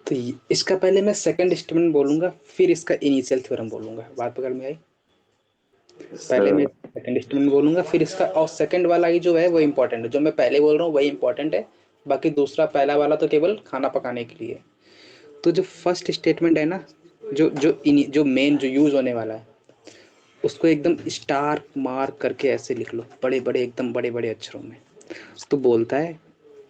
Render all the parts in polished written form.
तो इसका पहले मैं सेकंड स्टेटमेंट बोलूंगा, फिर इसका इनिशियल थ्योरम बोलूंगा। बात पकड़ में आई? पहले मैं सेकंड स्टेटमेंट बोलूंगा, फिर इसका, और सेकंड वाला ही जो है वो इम्पोर्टेंट है, जो मैं पहले बोल रहा हूँ वही इम्पोर्टेंट है, बाकी दूसरा पहला वाला तो केवल खाना पकाने के लिए। तो जो फर्स्ट स्टेटमेंट है ना, जो मेन जो यूज होने वाला है, उसको एकदम स्टार मार्क करके ऐसे लिख लो, बड़े बड़े एकदम बड़े बड़े अक्षरों में। तो बोलता है,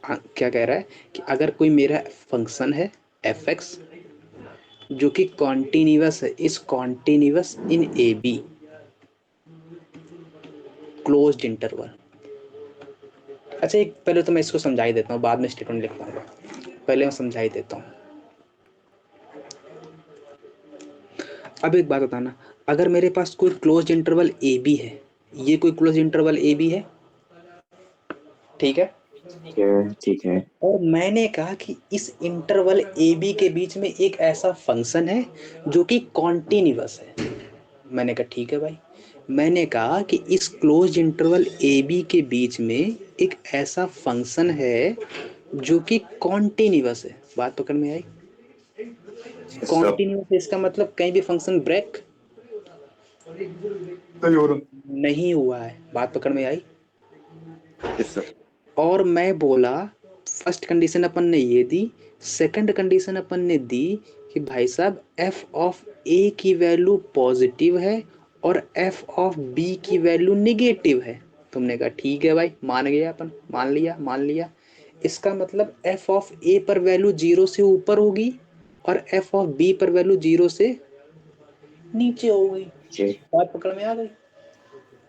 क्या कह रहा है कि अगर कोई मेरा फंक्शन है एफ एक्स जो कि कॉन्टिन्यूअस है, इस continuous in A be closed interval. अच्छा, एक पहले तो मैं इसको समझा ही देता हूँ, बाद में स्टेटमेंट लिख पाऊंगा, पहले मैं समझा ही देता हूँ। अब एक बात बताना, अगर मेरे पास कोई क्लोज्ड इंटरवल ए बी है, ये कोई क्लोज्ड इंटरवल ए बी है, ठीक है? ठीक है। और मैंने कहा कि इस इंटरवल ए बी के बीच में एक ऐसा फंक्शन है जो कि कॉन्टिन्यूअस है। मैंने कहा ठीक है भाई। मैंने कहा कि इस क्लोज इंटरवल ए बी के बीच में एक ऐसा फंक्शन है जो कि कॉन्टिन्यूअस है। बात पकड़ में आई? सर कॉन्टिन्यूअस, इसका मतलब कहीं भी फंक्शन ब्रेक नहीं हुआ है। बात पकड़ में आई? सर और मैं बोला, फर्स्ट कंडीशन अपन ने ये दी, सेकंड कंडीशन अपन ने दी कि भाई साहब एफ ऑफ ए की वैल्यू पॉजिटिव है और एफ ऑफ बी की वैल्यू निगेटिव है। तुमने कहा ठीक है भाई, मान गया अपन, मान लिया। इसका मतलब एफ ऑफ ए पर वैल्यू 0 से ऊपर होगी और एफ ऑफ बी पर वैल्यू 0 से नीचे होगी। बात पकड़ में आ गई?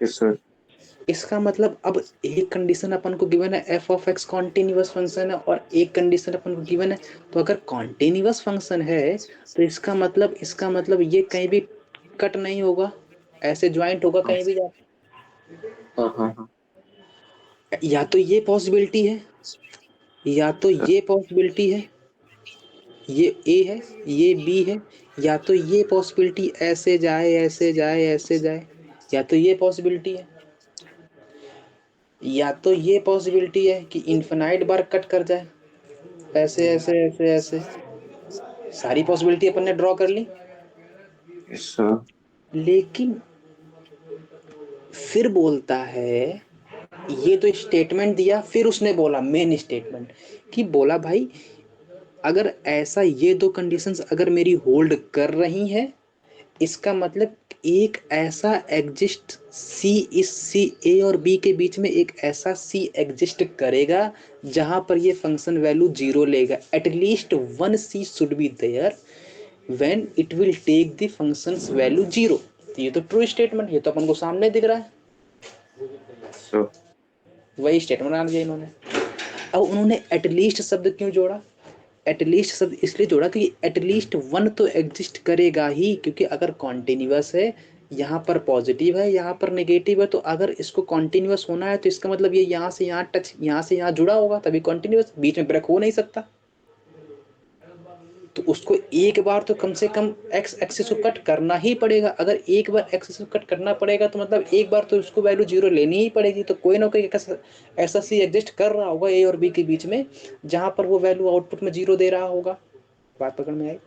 सर इसका मतलब अब एक कंडीशन अपन को गिवन है F of x continuous function है, और एक कंडीशन अपन को गिवन है, तो अगर कॉन्टिन्यूअस फंक्शन है तो इसका मतलब ये कहीं भी कट नहीं होगा, ऐसे ज्वाइंट होगा कहीं भी जाके। हाँ हाँ हाँ या तो ये पॉसिबिलिटी है, या तो ये पॉसिबिलिटी है, ये ए है, ये बी है, या तो ये पॉसिबिलिटी ऐसे जाए ऐसे जाए ऐसे जाए, या तो ये पॉसिबिलिटी है, या तो ये पॉसिबिलिटी है कि इन्फिनाइट बार कट कर जाए, ऐसे ऐसे ऐसे ऐसे। सारी पॉसिबिलिटी अपन ने ड्रॉ कर ली। सर लेकिन फिर बोलता है, ये तो स्टेटमेंट दिया, फिर उसने बोला मेन स्टेटमेंट, कि बोला भाई अगर ऐसा ये दो कंडीशंस अगर मेरी होल्ड कर रही हैं, इसका मतलब एक ऐसा एग्जिस्ट सी, इस सी ए और बी के बीच में एक ऐसा सी एग्जिस्ट करेगा जहां पर ये फंक्शन वैल्यू 0 लेगा। At least one c should be there when it will take the functions value 0। ये तो ट्रू स्टेटमेंट, ये तो अपन को सामने दिख रहा है। सर वही स्टेटमेंट बना दिया इन्होंने। अब उन्होंने एटलीस्ट शब्द क्यों जोड़ा? एटलीस्ट शब्द इसलिए जोड़ा कि एटलीस्ट वन तो एग्जिस्ट करेगा ही, क्योंकि अगर कॉन्टिन्यूअस है, यहाँ पर पॉजिटिव है यहाँ पर नेगेटिव है, तो अगर इसको कॉन्टिन्यूअस होना है तो इसका मतलब ये यहाँ से यहाँ टच, यहाँ से यहाँ जुड़ा होगा, तभी कॉन्टिन्यूअस, बीच में ब्रेक हो नहीं सकता। तो उसको एक बार तो कम से कम एक्स एक्सिस को कट करना ही पड़ेगा। अगर एक बार एक्सिस को कट करना पड़ेगा तो मतलब एक बार तो उसको वैल्यू 0 लेनी ही पड़ेगी। तो कोई ना कोई ऐसा सी एग्जिस्ट कर रहा होगा ए और बी के बीच में, जहां पर वो वैल्यू आउटपुट में 0 दे रहा होगा। बात पकड़ में आई?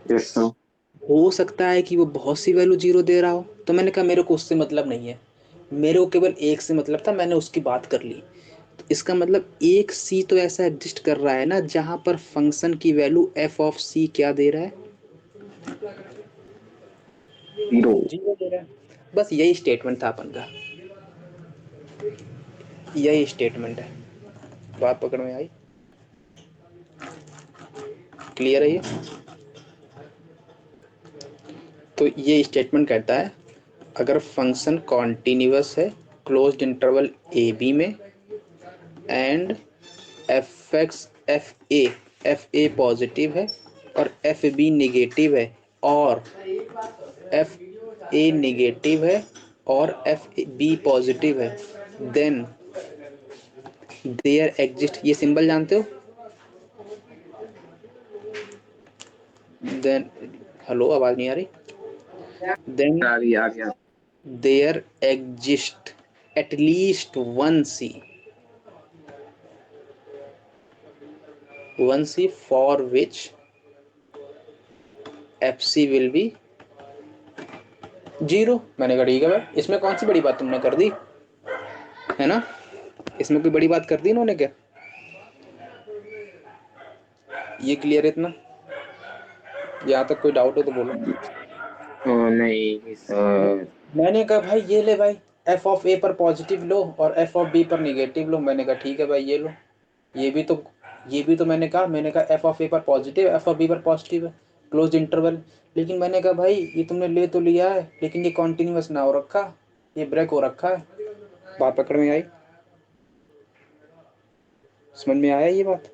सर हो सकता है कि वो बहुत सी वैल्यू 0 दे रहा हो। तो मैंने कहा मेरे को उससे मतलब नहीं है, मेरे को केवल एक से मतलब था, मैंने उसकी बात कर ली। तो इसका मतलब एक सी तो ऐसा एग्जिस्ट कर रहा है ना जहां पर फंक्शन की वैल्यू एफ ऑफ सी क्या दे रहा है? 0 दे रहा है। बस यही स्टेटमेंट था अपन का, यही स्टेटमेंट है। बात पकड़ में आई? क्लियर है ये? तो ये स्टेटमेंट कहता है अगर फंक्शन कॉन्टिन्यूअस है क्लोज्ड इंटरवल ए बी में, एंड एफ ए पॉजिटिव है और एफ बी निगेटिव है, और एफ ए निगेटिव है और एफ बी पॉजिटिव है, देन देयर एग्जिस्ट, ये सिंबल जानते हो? देन, हेलो आवाज नहीं आ रही? देन आ गया there exist at least one c, 1c for which fc will be 0। मैंने कहा ठीक है भाई, इसमें कौन सी बड़ी बात तुमने कर दी है ना, इसमें कोई बड़ी बात कर दी इन्होंने क्या? ये क्लियर है इतना? यहाँ तक कोई डाउट हो तो बोलो। नहीं सर। मैंने कहा भाई ये ले भाई, एफ ऑफ ए पर पॉजिटिव लो और एफ ऑफ बी पर निगेटिव लो। मैंने कहा ठीक है भाई ये लो। ये भी तो मैंने कहा एफ ऑफ ए पर पॉजिटिव, एफ ऑफ बी पर पॉजिटिव है, क्लोज इंटरवल। लेकिन मैंने कहा भाई ये तुमने ले तो लिया है, लेकिन ये कॉन्टिन्यूस ना हो रखा, ये ब्रेक हो रखा है। बात पकड़ में आई? समझ में आया ये बात?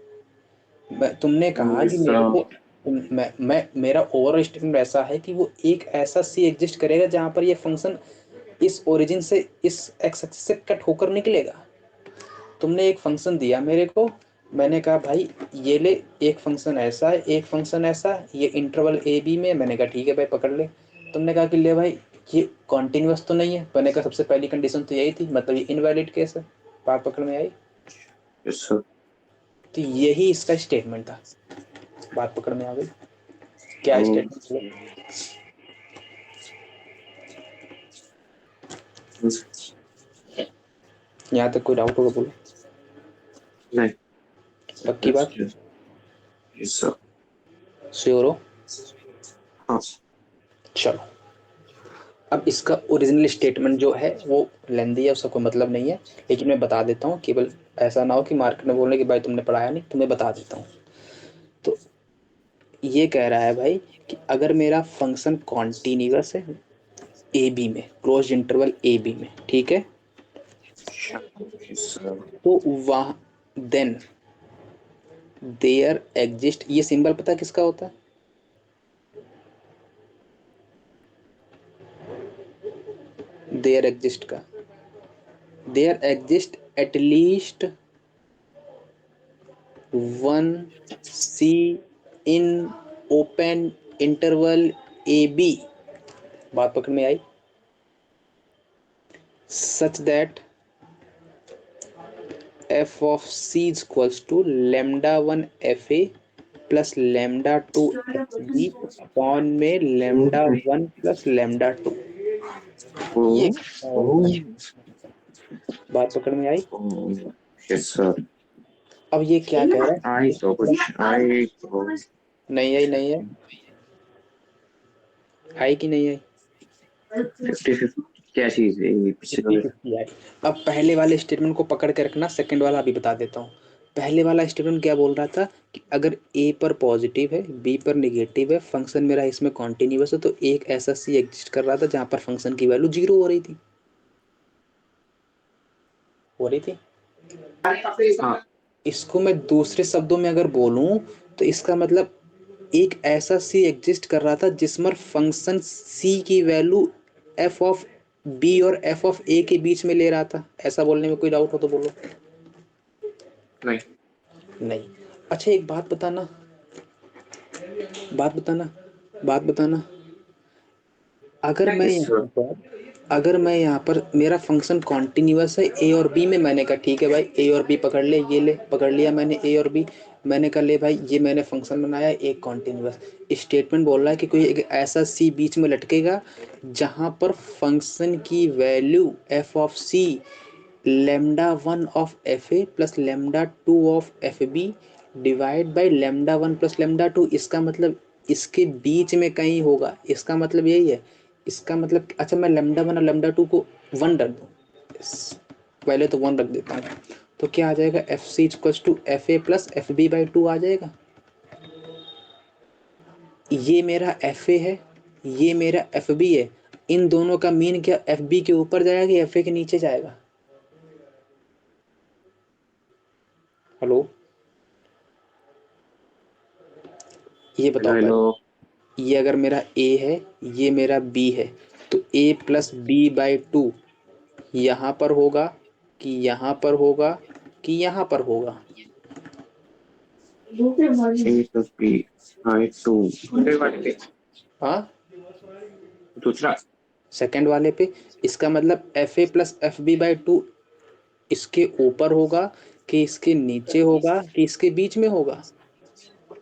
तुमने कहा कि मेरे को, मेरा ओवरऑल स्टेटमेंट ऐसा है कि वो एक ऐसा सी एग्जिस्ट करेगा जहां पर ये फंक्शन इस ओरिजिन से, इस एक्स एक्सिस से कट होकर निकलेगा। तुमने एक फंक्शन दिया मेरे को, मैंने कहा भाई ये ले, एक फंक्शन ऐसा है, एक फंक्शन ऐसा, ये इंटरवल ए बी में। मैंने कहा ठीक है भाई पकड़ ले। तुमने कहा कि ले भाई ये कॉन्टिन्यूस तो नहीं है। मैंने कहा सबसे पहली कंडीशन तो यही थी, मतलब ये इनवैलिड केस है। बात पकड़ में आई? Yes sir. तो यही इसका स्टेटमेंट था। बात पकड़ में आ गई? क्या स्टेटमेंट? यहाँ तक कोई डाउट होगा बोलो। नहीं। पक्की बात? Yes sir. श्योर हो? हाँ। चलो, अब इसका ओरिजिनल स्टेटमेंट जो है वो लेंदी है, उसका कोई मतलब नहीं है, लेकिन मैं बता देता हूँ, केवल ऐसा ना हो कि मार्केट में बोलने कि भाई तुमने पढ़ाया नहीं, तुम्हें बता देता हूँ। तो ये कह रहा है भाई कि अगर मेरा फंक्शन कॉन्टिन्यूअस है ए बी में, क्लोज इंटरवल ए बी में, ठीक है, यस सर। तो वहाँ देन देयर एग्जिस्ट, ये सिंबल पता किसका होता है? देयर एग्जिस्ट का, there exist at least one C in open interval A B. बात पकड़ में आई? Such that F of C is equals to lambda one F A plus lambda two F B upon में lambda one plus lambda two. ये बात पकड़ में आई? Yes sir. अब ये क्या कह रहा है? आई तो कुछ आई तो नहीं आई, नहीं है आई कि नहीं आई? 50-50 क्या चीज है ये पीछे का? 50-50 आई। अब पहले वाले स्टेटमेंट को पकड़ के रखना, सेकंड वाला अभी बता देता हूँ। पहले वाला स्टेटमेंट क्या बोल रहा था कि अगर ए पर पॉजिटिव है, बी पर निगेटिव है, फंक्शन मेरा इसमें कॉन्टिन्यूअस है, तो एक ऐसा सी एग्जिस्ट कर रहा था जहां पर फंक्शन की वैल्यू 0 हो रही थी, हो रही थी। हाँ। इसको मैं दूसरे शब्दों में अगर बोलूं तो इसका मतलब एक ऐसा सी एग्जिस्ट कर रहा था जिसमें फंक्शन सी की वैल्यू एफ ऑफ बी और एफ ऑफ ए के बीच में ले रहा था। ऐसा बोलने में कोई डाउट हो तो बोलो। नहीं। नहीं। अच्छा एक बात बताना, बात बताना, बात बताना, अगर मैं यस यहाँ सर। पर, अगर मैं यहाँ पर मेरा फंक्शन कॉन्टिन्यूअस है ए और बी में, मैंने कहा ठीक है भाई ए और बी पकड़ ले, ये ले पकड़ लिया मैंने ए और बी। मैंने कहा ले भाई ये मैंने फंक्शन बनाया एक कॉन्टिन्यूअस। स्टेटमेंट बोल रहा है कि कोई एक ऐसा सी बीच में लटकेगा जहाँ पर फंक्शन की value f of c lambda one of f A plus lambda two of f b divide by lambda one plus lambda two. इसका मतलब इसके बीच में कहीं होगा, इसका मतलब यही है। इसका मतलब अच्छा मैं लेमडा वन और लेमडा टू को 1 रख दूँ, पहले तो 1 रख देता हूँ, तो क्या आ जाएगा f c equals to f A plus f b by 2 आ जाएगा। ये मेरा एफ ए है, ये मेरा एफ बी है, इन दोनों का मीन क्या एफ बी के ऊपर जाएगा कि एफ ए के नीचे जाएगा? हेलो, ये बताओ हेलो। पहले। ये अगर मेरा ए है, ये मेरा बी है, तो ए प्लस बी बाई 2 यहाँ पर होगा कि यहाँ पर होगा कि यहाँ पर होगा? ए प्लस बी बाई 2 वाले पे हाँ, दूसरा। सेकंड वाले पे। इसका मतलब f A plus f b by 2 इसके ऊपर होगा कि इसके नीचे होगा कि इसके बीच में होगा?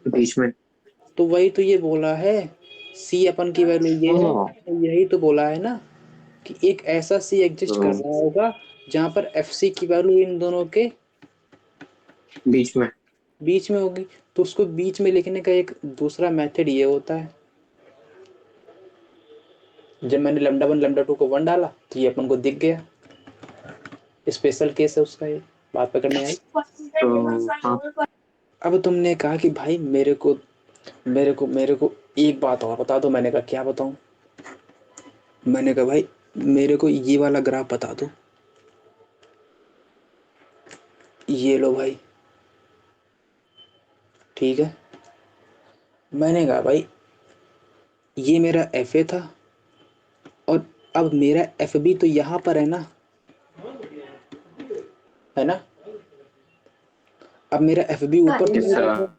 बीच में। तो वही तो ये बोला है, सी अपन की वैल्यू ये है, हाँ, तो यही तो बोला है ना कि एक ऐसा सी एग्जिस्ट कर रहा होगा जहां पर एफ सी की वैल्यू इन दोनों के बीच में। बीच में होगी। तो उसको बीच में लिखने का एक दूसरा मेथड ये होता है, जब मैंने लैम्डा 1 लैम्डा 2 को 1 डाला तो ये अपन को दिख गया, स्पेशल केस है उसका, ये बात पकड़ में आई। तो हाँ, अब तुमने कहा कि भाई मेरे को एक बात और बता दो। मैंने कहा क्या बताऊं? मैंने कहा भाई मेरे को ये वाला ग्राफ बता दो। ये लो भाई, ठीक है। मैंने कहा भाई ये मेरा एफ ए था, और अब मेरा एफ बी तो यहाँ पर है ना, है ना। अब मेरा एफ बी ऊपर तो यस नहीं सर। बैठा,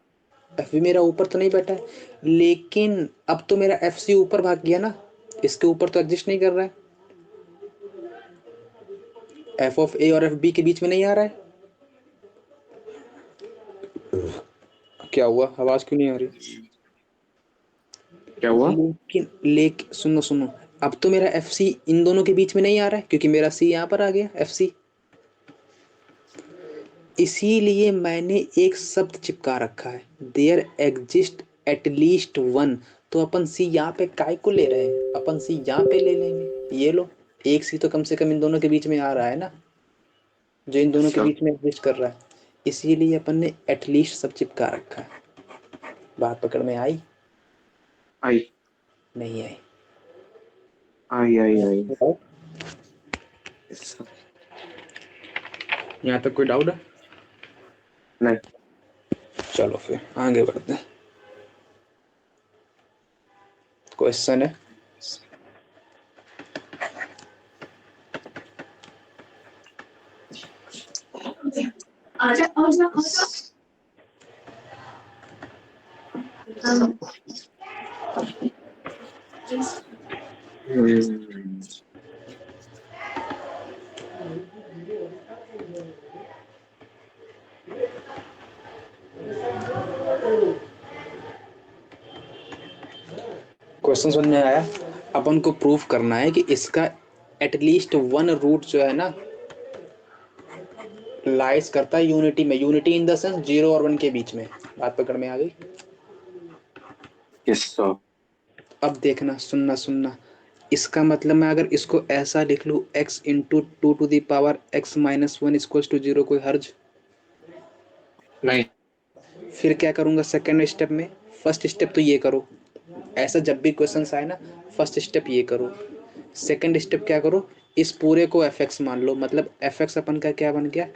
एफ बी मेरा ऊपर तो नहीं बैठा है, लेकिन अब तो मेरा एफ सी ऊपर भाग गया ना, इसके ऊपर तो एग्जिस्ट नहीं कर रहा है, एफ ऑफ ए और एफ बी के बीच में नहीं आ रहा है। क्या हुआ, आवाज क्यों नहीं आ रही? क्या हुआ? लेकिन सुनो सुनो, अब तो मेरा एफ सी इन दोनों के बीच में नहीं आ रहा है, क्योंकि मेरा सी यहाँ पर आ गया, एफ सी। इसीलिए मैंने एक शब्द चिपका रखा है, there exist at least one. तो अपन सी यहाँ पे काय को ले रहे हैं, अपन सी यहाँ पे ले लेंगे। ये लो, एक सी तो कम से कम इन दोनों के बीच में आ रहा है ना, जो इन दोनों के सर बीच में एग्जिस्ट कर रहा है। इसीलिए अपन ने एटलीस्ट सब चिपका रखा है। बात पकड़ में आई? आई नहीं आई? आई आई आई। बताओ, यस सर। यहाँ तक कोई डाउट है? नहीं। चलो फिर आगे बढ़ते हैं। क्वेश्चन है, आजा आजा आजा। क्वेश्चन समझ में आया? अपन को प्रूफ करना है कि इसका एटलीस्ट वन रूट जो है ना, लाइस करता है यूनिटी में। यूनिटी इन द सेंस 0 और 1 के बीच में। बात पकड़ में आ गई? Yes sir. अब देखना, सुनना सुनना, इसका मतलब मैं अगर इसको ऐसा लिख लूँ, x into 2 to the power x minus 1 equals to 0, कोई हर्ज? नहीं। फिर क्या करूंगा सेकेंड स्टेप में? फर्स्ट स्टेप तो ये करो, ऐसा जब भी क्वेश्चन आए ना, फर्स्ट स्टेप ये करो। सेकेंड स्टेप क्या करो, इस पूरे को एफ एक्स मान लो, मतलब एफ एक्स अपन का क्या बन गया,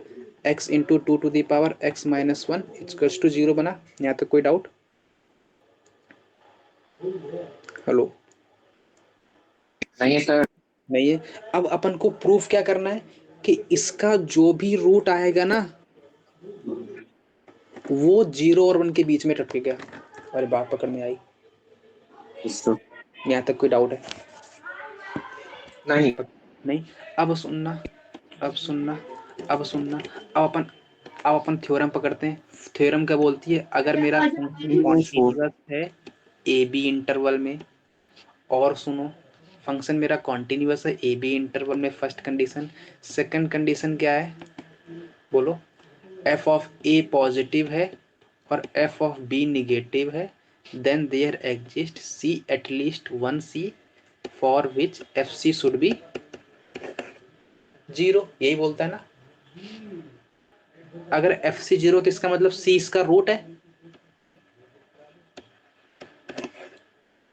x into 2 to the power x minus 1 equals to 0 बना। यहाँ तक कोई डाउट? हेलो? नहीं है सर। नहीं है? अब अपन को प्रूफ क्या करना है कि इसका जो भी रूट आएगा ना, वो 0 और 1 के बीच में रखेगा। अरे बात पकड़ में आई? Yes sir. यहाँ तक कोई डाउट है? नहीं। नहीं? अब सुनना, अब सुनना, अब सुनना। अब अपन थ्योरम पकड़ते हैं। थ्योरम क्या बोलती है, अगर मेरा फंक्शन कॉन्टिन्यूअस है ए बी इंटरवल में, और सुनो, फंक्शन मेरा कॉन्टिन्यूअस है ए बी इंटरवल में, फर्स्ट कंडीशन। सेकंड कंडीशन क्या है, बोलो? एफ ऑफ ए पॉजिटिव है और एफ ऑफ बी निगेटिव है, then there exist c at least one c for which f c should be 0। यही बोलता है ना। अगर एफ सी 0 तो इसका मतलब सी इसका रूट है,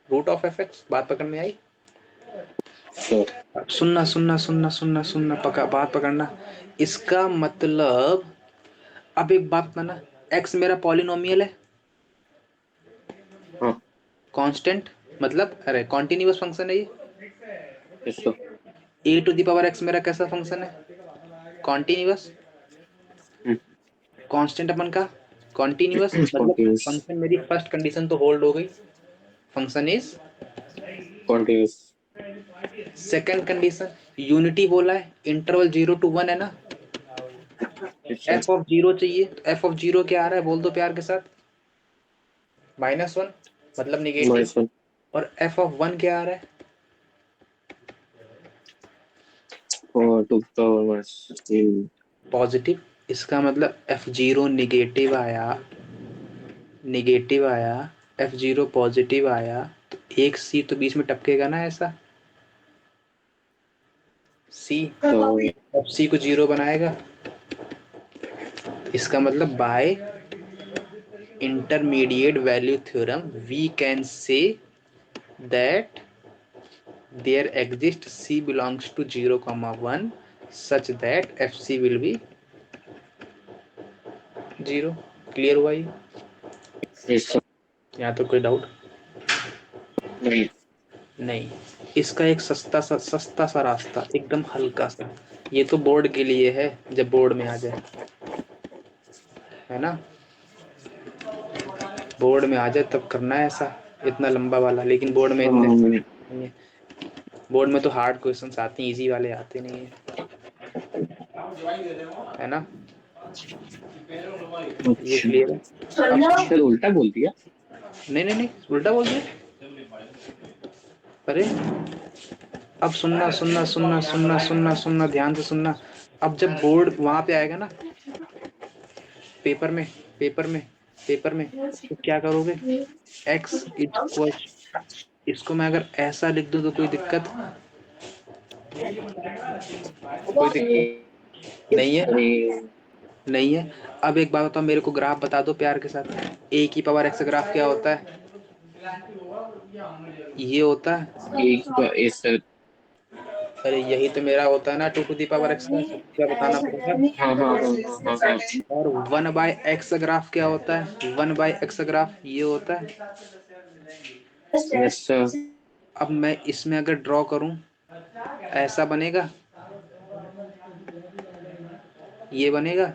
रूट ऑफ एफ एक्स। बात पकड़ में आई? सर सुनना सुनना सुनना सुनना सुनना, पका बात पकड़ना। इसका मतलब, अब एक बात बताना, एक्स मेरा पॉलिनोमियल है, हाँ। कांस्टेंट, मतलब अरे कॉन्टिन्यूअस फंक्शन है ये। Yes sir. A to the power x मेरा कैसा फंक्शन है, कॉन्टिन्यूअस। कांस्टेंट अपन का कॉन्टिन्यूअस, मतलब कॉन्टिन्यूस। फंक्शन मेरी फर्स्ट कंडीशन तो होल्ड हो गई, function is. Continuous. Second condition unity बोला है, इंटरवल 0 to 1 है ना। Yes sir. एफ ऑफ 0 चाहिए, तो एफ ऑफ 0 क्या आ रहा है, बोल दो प्यार के साथ? -1 मतलब निगेटिव, -1 और f ऑफ 1 क्या आ रहा है? और 2 पावर -3 पॉजिटिव। इसका मतलब f0 निगेटिव आया, f0 पॉजिटिव आया, तो एक c तो बीच में टपकेगा ना ऐसा, c, तो अब c को 0 बनाएगा। इसका मतलब by intermediate value theorem we can say that there exists c belongs to 0, 1 such that fc will be 0। Clear हुआ ये? इसका यहाँ तो कोई डाउट नहीं। नहीं। इसका एक सस्ता सा रास्ता, एकदम हल्का सा, ये तो बोर्ड के लिए है, जब बोर्ड में आ जाए, है ना, बोर्ड में आ जाए तब करना है ऐसा, इतना लंबा वाला, लेकिन बोर्ड में इतने हाँ, नहीं है। बोर्ड में तो हार्ड क्वेश्चंस आते हैं, इजी वाले आते नहीं है, है ना, ये अच्छा क्लियर है? अब शायद उल्टा बोल दिया। नहीं, उल्टा बोल दिया। अरे अब सुनना ध्यान से सुनना। अब जब बोर्ड वहां पे आएगा ना, पेपर में पेपर में पेपर में, तो क्या करोगे? x इक्वल, इसको मैं अगर ऐसा लिख दूं तो कोई दिक्कत नहीं है? अरे नहीं है। अब एक बात बताओ मेरे को, ग्राफ बता दो प्यार के साथ, a की पावर x ग्राफ क्या होता है? ये होता है, एक इस अरे यही तो मेरा होता है ना, 2 टू दी पावर x का, क्या बताना पड़ेगा? हाँ हाँ हाँ हाँ हाँ हाँ। और 1/x ग्राफ क्या होता है? 1/x ग्राफ ये होता है। Yes sir. अब मैं इसमें अगर ड्रॉ करूं, ऐसा बनेगा, ये बनेगा,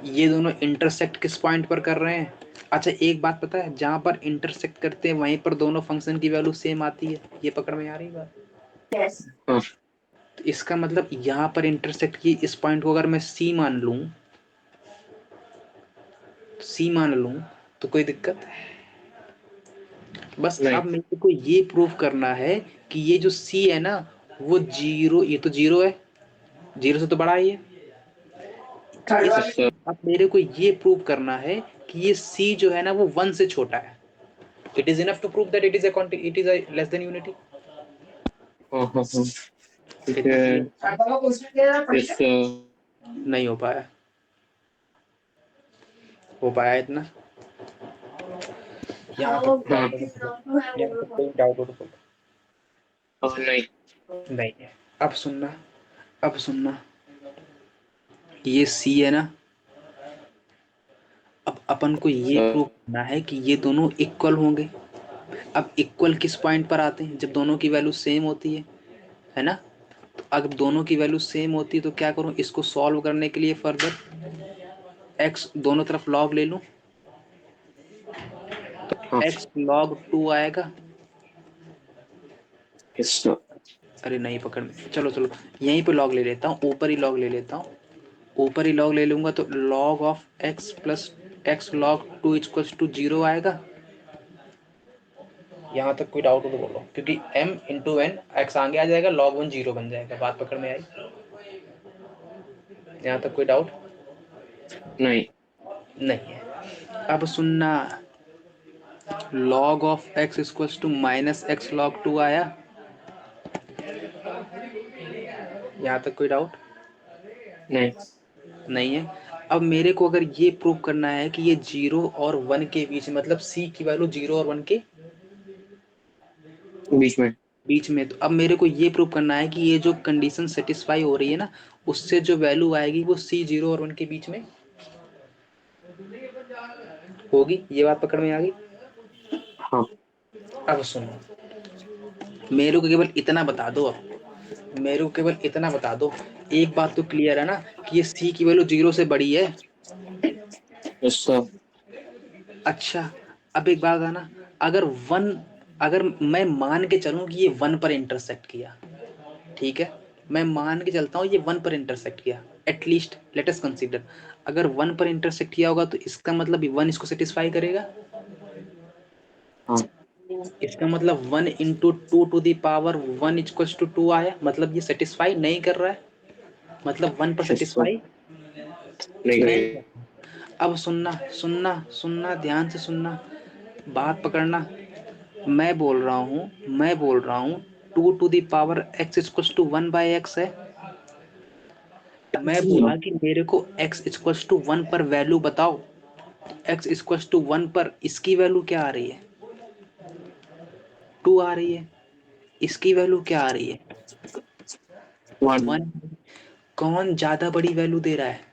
ये दोनों इंटरसेक्ट किस पॉइंट पर कर रहे हैं? अच्छा एक बात पता है, जहां पर इंटरसेक्ट करते हैं वहीं पर दोनों फंक्शन की वैल्यू सेम आती है, ये पकड़ में आ रही बात? हाँ तो इसका मतलब यहाँ पर इंटरसेक्ट की इस पॉइंट को अगर मैं सी मान लूं तो कोई दिक्कत? बस नहीं। अब मेरे को ये प्रूव करना है कि ये जो सी है ना, वो जीरो, ये तो जीरो है, जीरो से तो बड़ा ही है। Yes sir. अब मेरे को ये प्रूव करना है कि ये c जो है ना वो 1 से छोटा है। It is enough to prove that it is less than unity. हाँ हाँ हाँ ठीक इतना है। क्लियर? Yes sir. नहीं हो पाया, हो पाया इतना? यहाँ तक हाँ। डाउट हो तो बोलो, यहाँ तक कोई डाउट हो तो बोलो। नहीं। नहीं है। अब सुनना, अब सुनना, ये c है ना, अब अपन को ये सर प्रूव करना है कि ये दोनों इक्वल होंगे। अब इक्वल किस पॉइंट पर आते हैं? जब दोनों की वैल्यू सेम होती है ना? तो अगर दोनों की वैल्यू सेम होती है तो क्या करूं, इसको सॉल्व करने के लिए फर्दर x दोनों तरफ log ले लूं, हाँ। x log 2 आएगा। Yes sir. अरे नहीं पकड़ में, चलो चलो यहीं पे log ले लेता हूँ, ऊपर ही log ले लेता हूँ, ऊपर ही log ले लूंगा तो log of x plus x log 2 equals to 0 आएगा। यहाँ तक कोई डाउट हो तो बोलो, क्योंकि m इंटू एन, एक्स आगे आ जाएगा, log 1 0 बन जाएगा। बात पकड़ में आई? यहाँ तक कोई डाउट नहीं। नहीं है? अब सुनना, log of x equals to minus x log 2 आया। यहाँ तक कोई डाउट नहीं। नहीं है? अब मेरे को अगर ये प्रूव करना है कि ये 0 और 1 के बीच, मतलब c की वैल्यू 0 और 1 के बीच में। बीच में, तो अब मेरे को ये प्रूव करना है कि ये जो कंडीशन सेटिस्फाई हो रही है ना, उससे जो वैल्यू आएगी वो c 0 और 1 के बीच में होगी। ये बात पकड़ में आ गई? हाँ। अब सुनो, मेरे को केवल इतना बता दो, अब मेरे को केवल इतना बता दो, एक बात तो क्लियर है ना कि ये c की वैल्यू 0 से बड़ी है। Yes sir. अच्छा अब एक बात है ना, अगर 1, अगर मैं मान के चलूं कि ये 1 पर इंटरसेक्ट किया, ठीक है, मैं मान के चलता हूँ ये 1 पर इंटरसेक्ट किया, एटलीस्ट लेट अस कंसीडर, अगर 1 पर इंटरसेक्ट किया होगा तो इसका मतलब 1 इसको सेटिस्फाई करेगा। हाँ इसका मतलब 1 into 2 to the power 1 equal to 2 आया, मतलब ये सेटिस्फाई नहीं कर रहा है, मतलब 1 पर इसको सेटिस्फाई नहीं नहीं करेगा। कर रहा। अब सुनना सुनना सुनना, ध्यान से सुनना, बात पकड़ना। मैं बोल रहा हूँ 2 to the power x equal to 1/x है। मैं बोला कि मेरे को x इक्वल टू 1 पर वैल्यू बताओ। x इक्वल टू 1 पर इसकी वैल्यू क्या आ रही है? 2 आ रही है। इसकी वैल्यू क्या आ रही है? 1 1। कौन ज्यादा बड़ी वैल्यू दे रहा है?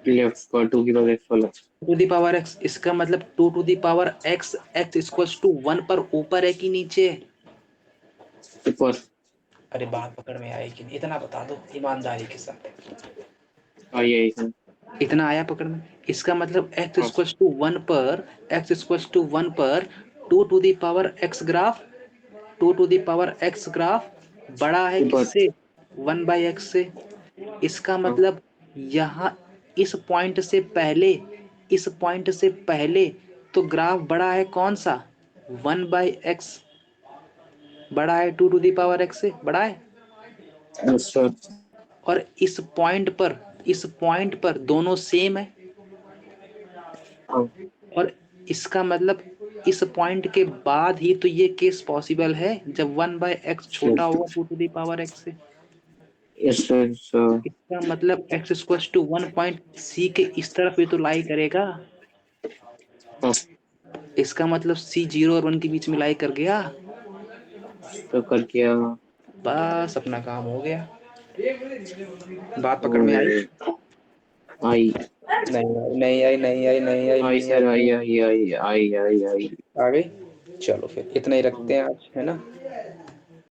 लेफ्ट पर 2 की पावर x वाला। टू दी पावर x, इसका मतलब 2 to the power x, x equal to 1 पर ऊपर है कि नीचे? ऊपर। अरे बात पकड़ में आई कि नहीं, इतना बता दो ईमानदारी के साथ। आई आई है। इतना आया पकड़ में? इसका मतलब x हाँ इक्वल टू 1 पर, x इक्वल टू 1 पर 2 to the power x graph, 2 to the power x graph बड़ा है ऊपर। किससे? 1/x से। इसका हाँ मतलब यहाँ इस पॉइंट से पहले, इस पॉइंट से पहले तो ग्राफ बड़ा है कौन सा? 1/x। बड़ा है 2 to the power x से, बड़ा है। Yes sir. और इस पॉइंट पर, इस पॉइंट पर दोनों सेम है। हाँ और इसका मतलब इस पॉइंट के बाद ही तो ये केस पॉसिबल है जब 1/x छोटा होगा 2 to the power x से। Yes sir sir. इसका मतलब x equal to 1 point c के इस तरफ भी तो लाई करेगा। हाँ इसका मतलब c 0 और 1 के बीच में लाई कर गया। तो कर किया। बस अपना काम हो गया। बात पकड़ में आई? ओए, आई नहीं आई नहीं आई नहीं आई आई नहीं आई सर नहीं आई आई। आई आई आई आई आई आई। आ गई। चलो फिर इतना ही रखते हैं आज, है ना?